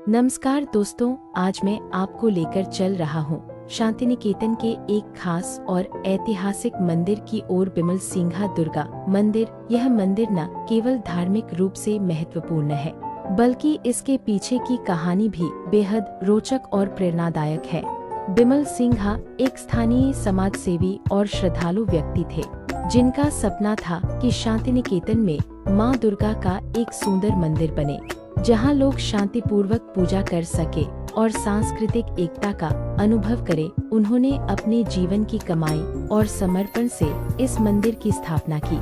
नमस्कार दोस्तों, आज मैं आपको लेकर चल रहा हूँ शांति निकेतन के एक खास और ऐतिहासिक मंदिर की ओर। बिमल सिंघा दुर्गा मंदिर। यह मंदिर न केवल धार्मिक रूप से महत्वपूर्ण है, बल्कि इसके पीछे की कहानी भी बेहद रोचक और प्रेरणादायक है। बिमल सिंघा एक स्थानीय समाज सेवी और श्रद्धालु व्यक्ति थे, जिनका सपना था कि शांति निकेतन में माँ दुर्गा का एक सुंदर मंदिर बने, जहां लोग शांतिपूर्वक पूजा कर सके और सांस्कृतिक एकता का अनुभव करें। उन्होंने अपने जीवन की कमाई और समर्पण से इस मंदिर की स्थापना की।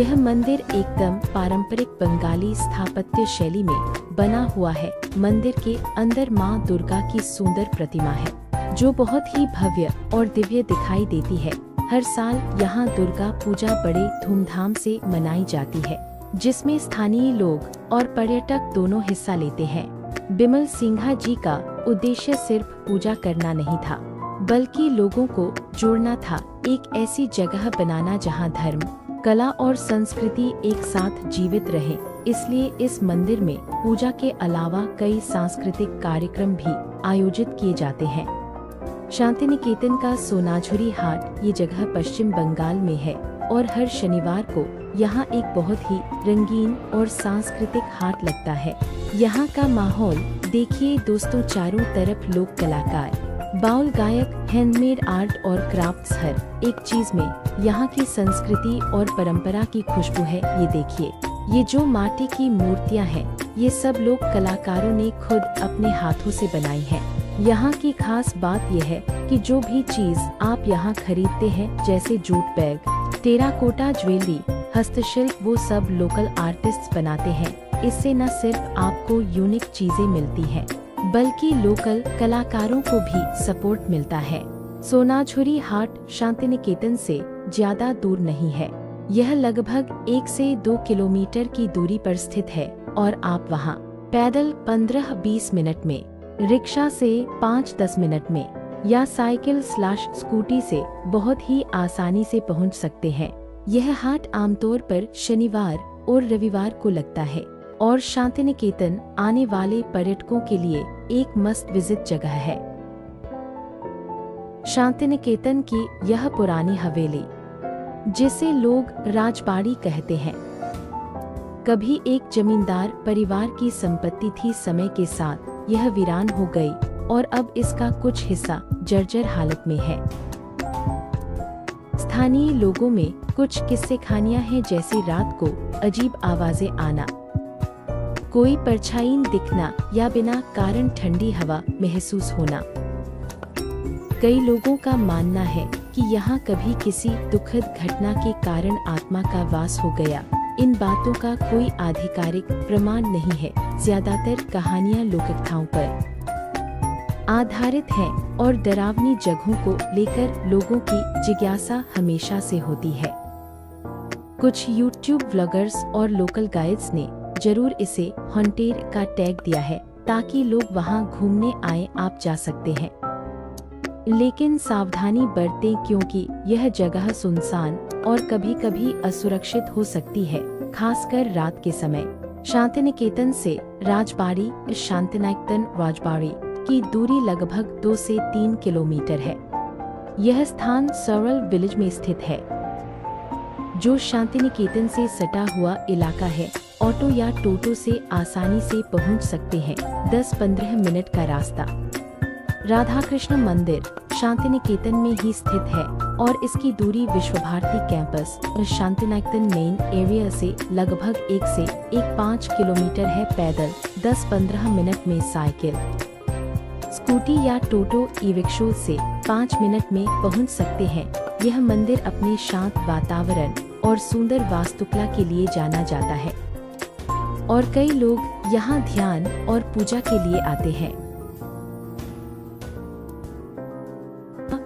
यह मंदिर एकदम पारंपरिक बंगाली स्थापत्य शैली में बना हुआ है। मंदिर के अंदर माँ दुर्गा की सुंदर प्रतिमा है, जो बहुत ही भव्य और दिव्य दिखाई देती है। हर साल यहाँ दुर्गा पूजा बड़े धूमधाम से मनाई जाती है, जिसमें स्थानीय लोग और पर्यटक दोनों हिस्सा लेते हैं। बिमल सिंघा जी का उद्देश्य सिर्फ पूजा करना नहीं था, बल्कि लोगों को जोड़ना था। एक ऐसी जगह बनाना जहां धर्म, कला और संस्कृति एक साथ जीवित रहे। इसलिए इस मंदिर में पूजा के अलावा कई सांस्कृतिक कार्यक्रम भी आयोजित किए जाते हैं। शांति निकेतन का सोनाझुरी हाट ये जगह पश्चिम बंगाल में है और हर शनिवार को यहाँ एक बहुत ही रंगीन और सांस्कृतिक हाट लगता है। यहाँ का माहौल देखिए दोस्तों, चारों तरफ लोक कलाकार, बाउल गायक, हैंडमेड आर्ट और क्राफ्ट्स, हर एक चीज में यहाँ की संस्कृति और परंपरा की खुशबू है। ये देखिए, ये जो माटी की मूर्तियाँ हैं, ये सब लोग कलाकारों ने खुद अपने हाथों से बनाई है। यहाँ की खास बात यह है कि जो भी चीज आप यहाँ खरीदते हैं, जैसे जूट बैग, टेराकोटा ज्वेलरी, हस्तशिल्प, वो सब लोकल आर्टिस्ट बनाते हैं। इससे न सिर्फ आपको यूनिक चीजें मिलती हैं, बल्कि लोकल कलाकारों को भी सपोर्ट मिलता है। सोनाझुरी हाट शांति निकेतन से ज्यादा दूर नहीं है। यह लगभग 1 से 2 किलोमीटर की दूरी पर स्थित है और आप वहाँ पैदल 15-20 मिनट में, रिक्शा से 5-10 मिनट में या साइकिल/स्कूटी से बहुत ही आसानी से पहुंच सकते हैं। यह हाट आमतौर पर शनिवार और रविवार को लगता है और शांति निकेतन आने वाले पर्यटकों के लिए एक मस्त विजिट जगह है। शांति निकेतन की यह पुरानी हवेली, जिसे लोग राजबाड़ी कहते हैं, कभी एक जमींदार परिवार की संपत्ति थी। समय के साथ यह वीरान हो गई और अब इसका कुछ हिस्सा जर्जर हालत में है। स्थानीय लोगों में कुछ किस्से कहानियां हैं, जैसे रात को अजीब आवाजें आना, कोई परछाई दिखना या बिना कारण ठंडी हवा महसूस होना। कई लोगों का मानना है कि यहाँ कभी किसी दुखद घटना के कारण आत्मा का वास हो गया। इन बातों का कोई आधिकारिक प्रमाण नहीं है। ज्यादातर कहानियाँ लोककथाओं पर आधारित हैं और डरावनी जगहों को लेकर लोगों की जिज्ञासा हमेशा से होती है। कुछ यूट्यूब व्लॉगर्स और लोकल गाइड्स ने जरूर इसे हॉन्टेड का टैग दिया है, ताकि लोग वहां घूमने आए। आप जा सकते हैं, लेकिन सावधानी बरतें, क्योंकि यह जगह सुनसान और कभी-कभी असुरक्षित हो सकती है, खासकर रात के समय। शांति निकेतन से राजबाड़ी, शांति निकेतन राजबाड़ी की दूरी लगभग 2 से 3 किलोमीटर है। यह स्थान सरल विलेज में स्थित है, जो शांति निकेतन से सटा हुआ इलाका है। ऑटो या टोटो से आसानी से पहुंच सकते हैं, 10-15 मिनट का रास्ता। राधा कृष्ण मंदिर शांति निकेतन में ही स्थित है और इसकी दूरी विश्व भारती कैंपस और शांति निकेतन मेन एरिया से लगभग 1 से 1.5 किलोमीटर है। पैदल 10-15 मिनट में, साइकिल, स्कूटी या टोटो ई-रिक्शा से 5 मिनट में पहुंच सकते हैं। यह मंदिर अपने शांत वातावरण और सुंदर वास्तुकला के लिए जाना जाता है और कई लोग यहाँ ध्यान और पूजा के लिए आते हैं।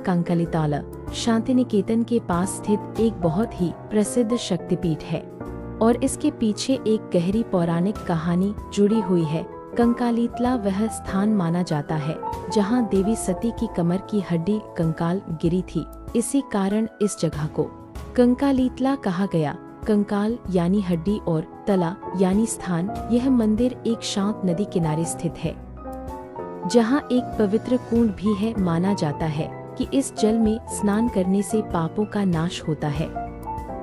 कंकालीतला शांति निकेतन के पास स्थित एक बहुत ही प्रसिद्ध शक्तिपीठ है और इसके पीछे एक गहरी पौराणिक कहानी जुड़ी हुई है। कंकालीतला वह स्थान माना जाता है जहां देवी सती की कमर की हड्डी कंकाल गिरी थी। इसी कारण इस जगह को कंकालीतला कहा गया। कंकाल यानी हड्डी और तला यानी स्थान। यह मंदिर एक शांत नदी किनारे स्थित है जहाँ एक पवित्र कुंड भी है। माना जाता है कि इस जल में स्नान करने से पापों का नाश होता है।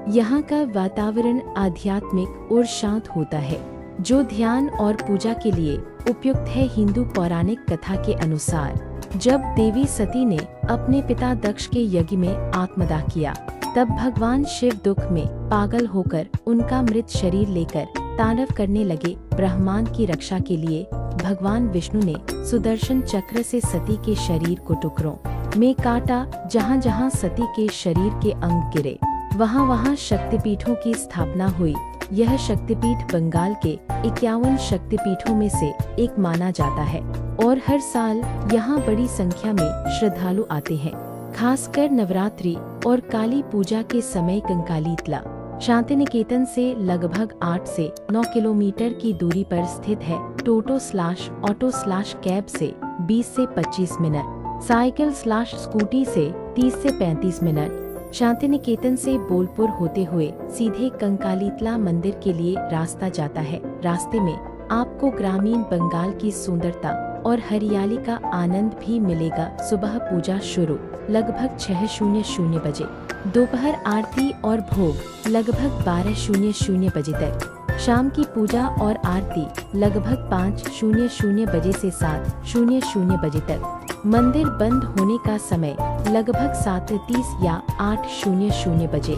यहाँ का वातावरण आध्यात्मिक और शांत होता है, जो ध्यान और पूजा के लिए उपयुक्त है। हिंदू पौराणिक कथा के अनुसार जब देवी सती ने अपने पिता दक्ष के यज्ञ में आत्मदाह किया, तब भगवान शिव दुख में पागल होकर उनका मृत शरीर लेकर तांडव करने लगे। ब्रह्मांड की रक्षा के लिए भगवान विष्णु ने सुदर्शन चक्र से सती के शरीर को टुकड़ों में काटा। जहाँ जहाँ सती के शरीर के अंग गिरे, वहाँ वहाँ शक्तिपीठों की स्थापना हुई। यह शक्तिपीठ बंगाल के 51 शक्तिपीठों में से एक माना जाता है और हर साल यहाँ बड़ी संख्या में श्रद्धालु आते हैं, खासकर नवरात्रि और काली पूजा के समय। कंकालीतला शांतिनिकेतन से लगभग 8 से 9 किलोमीटर की दूरी पर स्थित है। टोटो/ऑटो/कैब से 20 से 25 मिनट, साइकिल/स्कूटी से 30 से 35 मिनट। शांतिनिकेतन से बोलपुर होते हुए सीधे कंकालीतला मंदिर के लिए रास्ता जाता है। रास्ते में आपको ग्रामीण बंगाल की सुंदरता और हरियाली का आनंद भी मिलेगा। सुबह पूजा शुरू लगभग 6:00 बजे, दोपहर आरती और भोग लगभग 12:00 बजे तक, शाम की पूजा और आरती लगभग 5:00 बजे से 7:00 बजे तक। मंदिर बंद होने का समय लगभग 7:30 या 8:00 बजे।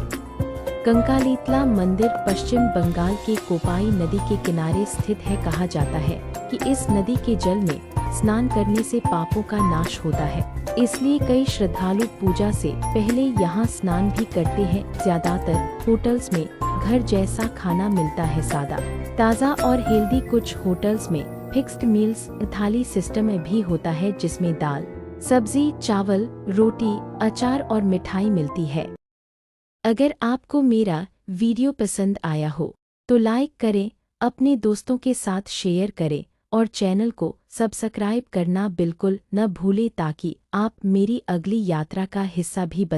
कंकालीतला मंदिर पश्चिम बंगाल के कोपाई नदी के किनारे स्थित है। कहा जाता है कि इस नदी के जल में स्नान करने से पापों का नाश होता है, इसलिए कई श्रद्धालु पूजा से पहले यहाँ स्नान भी करते हैं। ज्यादातर होटल्स में घर जैसा खाना मिलता है, सादा, ताज़ा और हेल्दी। कुछ होटल्स में फिक्स्ड मील्स थाली सिस्टम में भी होता है, जिसमें दाल, सब्जी, चावल, रोटी, अचार और मिठाई मिलती है। अगर आपको मेरा वीडियो पसंद आया हो तो लाइक करें, अपने दोस्तों के साथ शेयर करें और चैनल को सब्सक्राइब करना बिल्कुल न भूलें, ताकि आप मेरी अगली यात्रा का हिस्सा भी बन